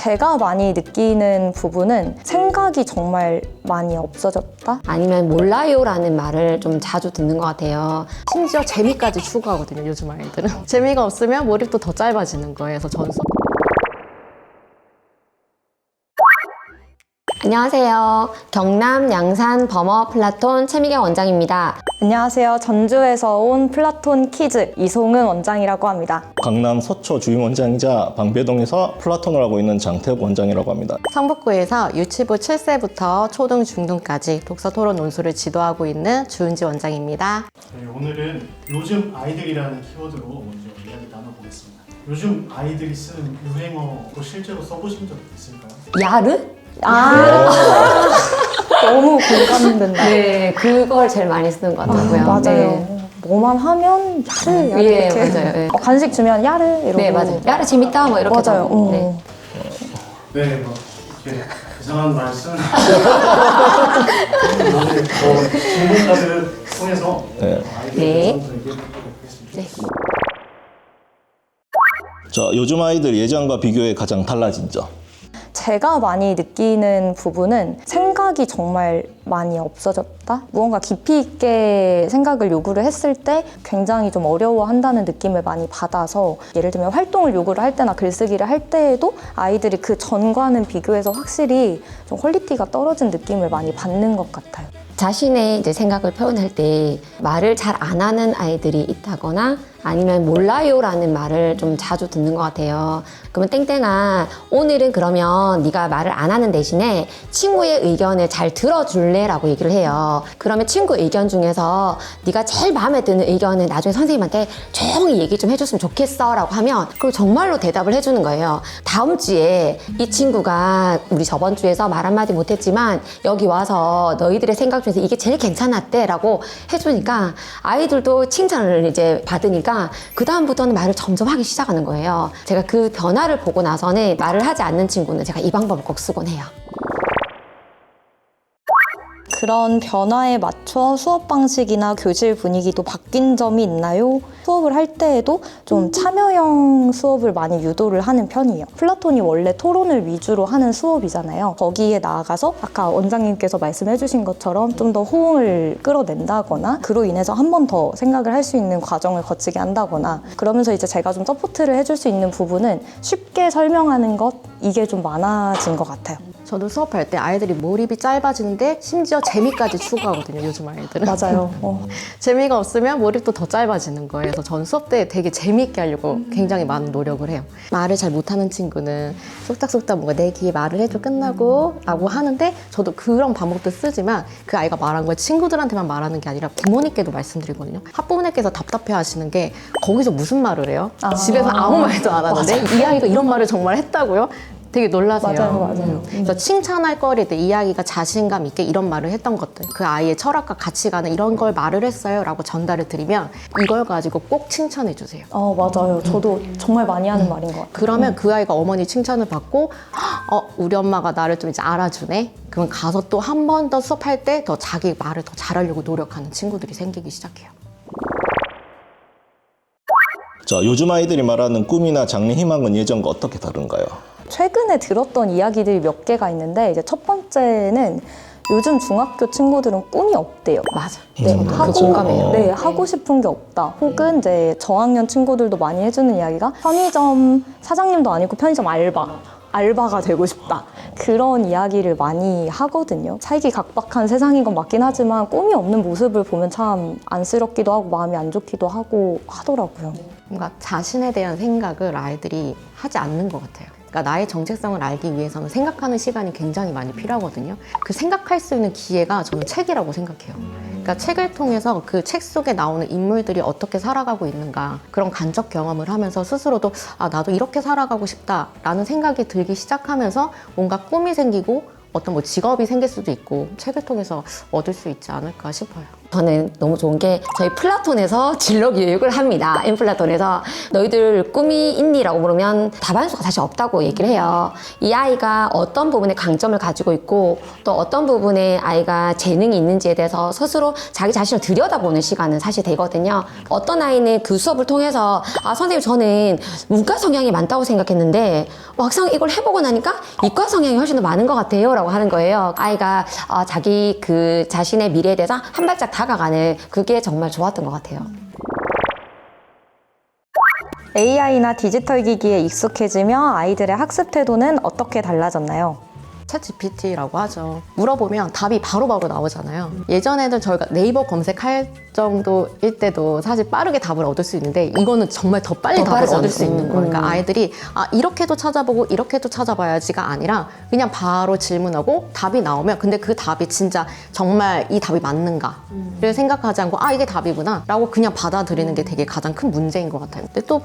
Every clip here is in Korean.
제가 많이 느끼는 부분은 생각이 정말 많이 없어졌다? 아니면 몰라요라는 말을 좀 자주 듣는 것 같아요. 심지어 재미까지 추구하거든요, 요즘 아이들은. 재미가 없으면 몰입도 더 짧아지는 거예요. 그래서 저는 안녕하세요. 경남 양산 범어 플라톤 최미경 원장입니다. 안녕하세요. 전주에서 온 플라톤 키즈 이송은 원장이라고 합니다. 강남 서초 주임 원장이자 방배동에서 플라톤을 하고 있는 장태욱 원장이라고 합니다. 성북구에서 유치부 7세부터 초등, 중등까지 독서 토론 논술을 지도하고 있는 주은지 원장입니다. 네, 오늘은 요즘 아이들이라는 키워드로 먼저 이야기 나눠보겠습니다. 요즘 아이들이 쓰는 유행어 실제로 써보신 적 있을까요? 야르? 너무 공감된다. 네, 그걸 제일 많이 쓰는 것 같더라고요. 맞아요. 네. 뭐만 하면 야르, 야르 예, 이렇게. 맞아요. 예. 간식 주면 야르 이러고. 네, 맞아요. 야르 재밌다 뭐 이렇게. 맞아요. 하고. 네. 네, 뭐 이렇게 이상한 말씀 오늘 질문까지 통해서 네. 아이들에 대해서 얘기해 보겠습니다. 네. 자, 요즘 아이들 예전과 비교해 가장 달라진 점. 제가 많이 느끼는 부분은 생각이 정말 많이 없어졌다? 무언가 깊이 있게 생각을 요구를 했을 때 굉장히 좀 어려워한다는 느낌을 많이 받아서 예를 들면 활동을 요구를 할 때나 글쓰기를 할 때에도 아이들이 그 전과는 비교해서 확실히 좀 퀄리티가 떨어진 느낌을 많이 받는 것 같아요. 자신의 이제 생각을 표현할 때 말을 잘 안 하는 아이들이 있다거나 아니면 몰라요라는 말을 좀 자주 듣는 것 같아요. 그러면 땡땡아, 오늘은 그러면 네가 말을 안 하는 대신에 친구의 의견을 잘 들어줄래? 라고 얘기를 해요. 그러면 친구 의견 중에서 네가 제일 마음에 드는 의견을 나중에 선생님한테 조용히 얘기 좀 해줬으면 좋겠어 라고 하면 그럼 정말로 대답을 해주는 거예요. 다음 주에 이 친구가 우리 저번 주에서 말 한마디 못했지만 여기 와서 너희들의 생각 중에서 이게 제일 괜찮았대 라고 해주니까 아이들도 칭찬을 이제 받으니까 그 다음부터는 말을 점점 하기 시작하는 거예요. 제가 그 변화를 보고 나서는 말을 하지 않는 친구는 제가 이 방법을 꼭 쓰곤 해요. 그런 변화에 맞춰 수업 방식이나 교실 분위기도 바뀐 점이 있나요? 수업을 할 때에도 좀 참여형 수업을 많이 유도를 하는 편이에요. 플라톤이 원래 토론을 위주로 하는 수업이잖아요. 거기에 나아가서 아까 원장님께서 말씀해 주신 것처럼 좀 더 호응을 끌어낸다거나 그로 인해서 한 번 더 생각을 할 수 있는 과정을 거치게 한다거나 그러면서 이제 제가 좀 서포트를 해줄 수 있는 부분은 쉽게 설명하는 것 이게 좀 많아진 것 같아요. 저도 수업할 때 아이들이 몰입이 짧아지는데 심지어 재미까지 추구하거든요, 요즘 아이들은. 맞아요. 재미가 없으면 몰입도 더 짧아지는 거예요. 그래서 전 수업 때 되게 재미있게 하려고 굉장히 많은 노력을 해요. 말을 잘 못하는 친구는 쏙닥쏙닥 뭔가 내 귀에 말을 해줘 끝나고 라고 하는데 저도 그런 방법도 쓰지만 그 아이가 말한 걸 친구들한테만 말하는 게 아니라 부모님께도 말씀드리거든요. 학부모님께서 답답해 하시는 게 거기서 무슨 말을 해요? 집에서 아무 말도 안 하는데 이 아이가 이런 말을 정말 했다고요? 되게 놀라세요. 맞아요. 그래서 칭찬할 거리들, 이 아이가 자신감 있게 이런 말을 했던 것들, 그 아이의 철학과 가치관은 이런 걸 말을 했어요 라고 전달을 드리면 이걸 가지고 꼭 칭찬해 주세요. 맞아요. 저도 정말 많이 하는 말인 것 같아요. 그러면 그 아이가 어머니 칭찬을 받고 우리 엄마가 나를 좀 이제 알아주네? 그럼 가서 또 한 번 더 수업할 때 더 자기 말을 더 잘하려고 노력하는 친구들이 생기기 시작해요. 자, 요즘 아이들이 말하는 꿈이나 장래 희망은 예전과 어떻게 다른가요? 최근에 들었던 이야기들이 몇 개가 있는데 이제 첫 번째는 요즘 중학교 친구들은 꿈이 없대요. 맞아. 네, 그 공감해요. 네, 하고 싶은 게 없다. 혹은 이제 저학년 친구들도 많이 해주는 이야기가 편의점 사장님도 아니고 편의점 알바가 되고 싶다. 그런 이야기를 많이 하거든요. 살기각박한 세상인 건 맞긴 하지만 꿈이 없는 모습을 보면 참 안쓰럽기도 하고 마음이 안 좋기도 하고 하더라고요. 뭔가 자신에 대한 생각을 아이들이 하지 않는 것 같아요. 그러니까 나의 정체성을 알기 위해서는 생각하는 시간이 굉장히 많이 필요하거든요. 그 생각할 수 있는 기회가 저는 책이라고 생각해요. 그러니까 책을 통해서 그 책 속에 나오는 인물들이 어떻게 살아가고 있는가 그런 간접 경험을 하면서 스스로도 나도 이렇게 살아가고 싶다라는 생각이 들기 시작하면서 뭔가 꿈이 생기고 어떤 뭐 직업이 생길 수도 있고 책을 통해서 얻을 수 있지 않을까 싶어요. 저는 너무 좋은 게 저희 플라톤에서 진로 교육을 합니다. M플라톤에서 너희들 꿈이 있니? 라고 물으면 답안수가 사실 없다고 얘기를 해요. 이 아이가 어떤 부분에 강점을 가지고 있고 또 어떤 부분에 아이가 재능이 있는지에 대해서 스스로 자기 자신을 들여다보는 시간은 사실 되거든요. 어떤 아이는 그 수업을 통해서 아 선생님 저는 문과 성향이 많다고 생각했는데 막상 이걸 해보고 나니까 이과 성향이 훨씬 더 많은 것 같아요 라고 하는 거예요. 아이가 자기 그 자신의 미래에 대해서 한 발짝 다가가는 그게 정말 좋았던 것 같아요. AI나 디지털 기기에 익숙해지며 아이들의 학습 태도는 어떻게 달라졌나요? 챗GPT라고 하죠. 물어보면 답이 바로바로 나오잖아요. 예전에는 저희가 네이버 검색할 정도일 때도 사실 빠르게 답을 얻을 수 있는데 이거는 정말 더 빨리 더 답을 빠르지 얻을 수 있는 거예요. 그러니까 음. 아이들이 이렇게도 찾아보고 이렇게도 찾아봐야지가 아니라 그냥 바로 질문하고 답이 나오면 근데 그 답이 진짜 정말 이 답이 맞는가를 생각하지 않고 이게 답이구나 라고 그냥 받아들이는 게 되게 가장 큰 문제인 것 같아요. 근데 또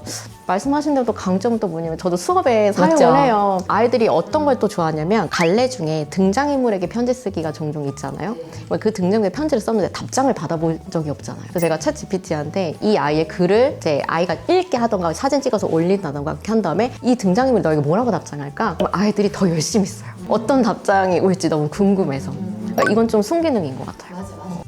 말씀하신 대로 또 강점은 또 뭐냐면 저도 수업에 사용을 맞죠. 해요. 아이들이 어떤 걸 또 좋아하냐면 갈래 중에 등장인물에게 편지 쓰기가 종종 있잖아요. 그 등장인물에 편지를 썼는데 답장을 받아본 적이 없잖아요. 그래서 제가 챗 GPT한테 이 아이의 글을 이제 아이가 읽게 하던가 사진 찍어서 올린다던가 이렇게 한 다음에 이 등장인물 너에게 뭐라고 답장할까? 그럼 아이들이 더 열심히 써요. 어떤 답장이 올지 너무 궁금해서. 그러니까 이건 좀 순기능인 것 같아요.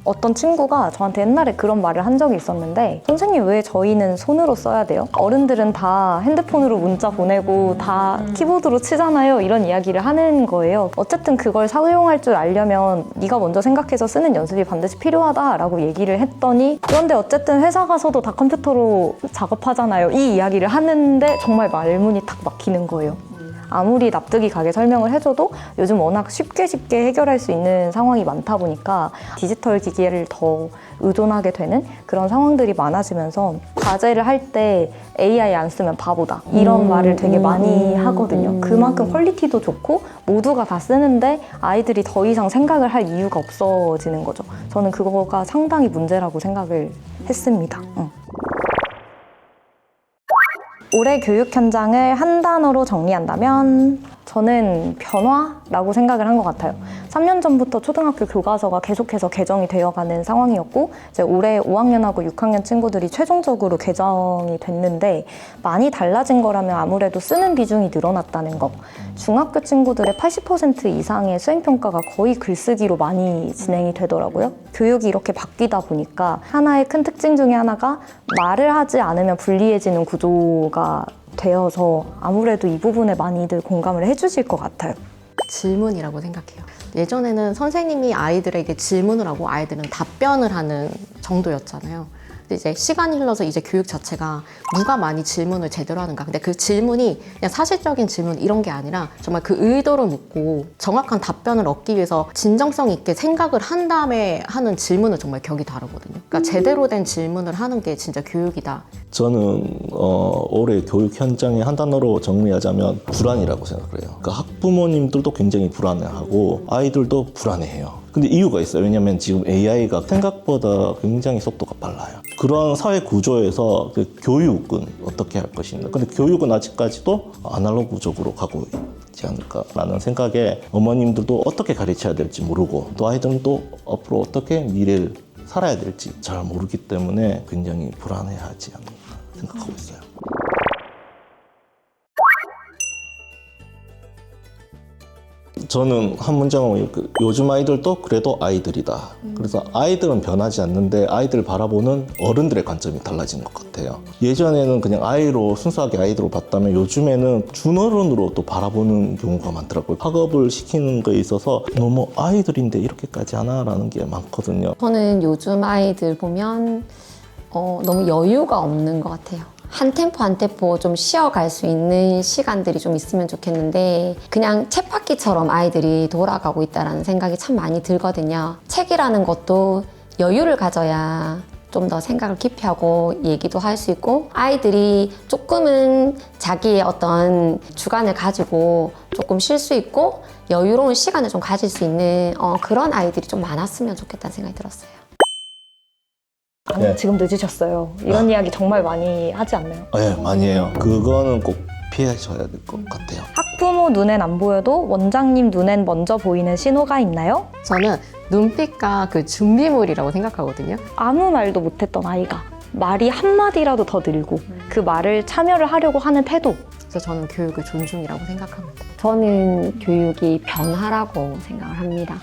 어떤 친구가 저한테 옛날에 그런 말을 한 적이 있었는데 선생님 왜 저희는 손으로 써야 돼요? 어른들은 다 핸드폰으로 문자 보내고 다 키보드로 치잖아요. 이런 이야기를 하는 거예요. 어쨌든 그걸 사용할 줄 알려면 네가 먼저 생각해서 쓰는 연습이 반드시 필요하다라고 얘기를 했더니 그런데 어쨌든 회사 가서도 다 컴퓨터로 작업하잖아요. 이 이야기를 하는데 정말 말문이 탁 막히는 거예요. 아무리 납득이 가게 설명을 해줘도 요즘 워낙 쉽게 해결할 수 있는 상황이 많다 보니까 디지털 기기를 더 의존하게 되는 그런 상황들이 많아지면서 과제를 할 때 AI 안 쓰면 바보다 이런 말을 되게 많이 하거든요. 그만큼 퀄리티도 좋고 모두가 다 쓰는데 아이들이 더 이상 생각을 할 이유가 없어지는 거죠. 저는 그거가 상당히 문제라고 생각을 했습니다. 올해 교육 현장을 한 단어로 정리한다면 저는 변화라고 생각을 한 것 같아요. 3년 전부터 초등학교 교과서가 계속해서 개정이 되어가는 상황이었고 이제 올해 5학년하고 6학년 친구들이 최종적으로 개정이 됐는데 많이 달라진 거라면 아무래도 쓰는 비중이 늘어났다는 거. 중학교 친구들의 80% 이상의 수행평가가 거의 글쓰기로 많이 진행이 되더라고요. 교육이 이렇게 바뀌다 보니까 하나의 큰 특징 중에 하나가 말을 하지 않으면 불리해지는 구조가 되어서 아무래도 이 부분에 많이들 공감을 해주실 것 같아요. 질문이라고 생각해요. 예전에는 선생님이 아이들에게 질문을 하고 아이들은 답변을 하는 정도였잖아요. 근데 이제 시간이 흘러서 이제 교육 자체가 누가 많이 질문을 제대로 하는가. 근데 그 질문이 그냥 사실적인 질문 이런 게 아니라 정말 그 의도를 묻고 정확한 답변을 얻기 위해서 진정성 있게 생각을 한 다음에 하는 질문은 정말 격이 다르거든요. 그러니까 제대로 된 질문을 하는 게 진짜 교육이다. 저는 올해 교육 현장에 한 단어로 정리하자면 불안이라고 생각을 해요. 그러니까 학부모님들도 굉장히 불안해하고 아이들도 불안해해요. 근데 이유가 있어요. 왜냐하면 지금 AI가 생각보다 굉장히 속도가 빨라요. 그런 사회 구조에서 그 교육은 어떻게 할 것인가. 근데 교육은 아직까지도 아날로그적으로 가고 있지 않을까라는 생각에 어머님들도 어떻게 가르쳐야 될지 모르고 또 아이들은 또 앞으로 어떻게 미래를 살아야 될지 잘 모르기 때문에 굉장히 불안해하지 않나 생각하고 있어요. 저는 한 문장은 요즘 아이들도 그래도 아이들이다. 그래서 아이들은 변하지 않는데 아이들을 바라보는 어른들의 관점이 달라진 것 같아요. 예전에는 그냥 아이로 순수하게 아이들로 봤다면 요즘에는 준어른으로 또 바라보는 경우가 많더라고요. 학업을 시키는 거에 있어서 너무 아이들인데 이렇게까지 하나라는 게 많거든요. 저는 요즘 아이들 보면 너무 여유가 없는 것 같아요. 한 템포 한 템포 좀 쉬어갈 수 있는 시간들이 좀 있으면 좋겠는데 그냥 쳇바퀴처럼 아이들이 돌아가고 있다는 생각이 참 많이 들거든요. 책이라는 것도 여유를 가져야 좀 더 생각을 깊이 하고 얘기도 할 수 있고 아이들이 조금은 자기의 어떤 주관을 가지고 조금 쉴 수 있고 여유로운 시간을 좀 가질 수 있는 그런 아이들이 좀 많았으면 좋겠다는 생각이 들었어요. 아니, 네. 지금 늦으셨어요. 이런 이야기 정말 많이 하지 않나요? 네, 많이 해요. 그거는 꼭 피하셔야 될 것 같아요. 학부모 눈엔 안 보여도 원장님 눈엔 먼저 보이는 신호가 있나요? 저는 눈빛과 그 준비물이라고 생각하거든요. 아무 말도 못했던 아이가 말이 한마디라도 더 늘고 그 말을 참여를 하려고 하는 태도. 그래서 저는 교육의 존중이라고 생각합니다. 저는 교육이 변화라고 생각을 합니다.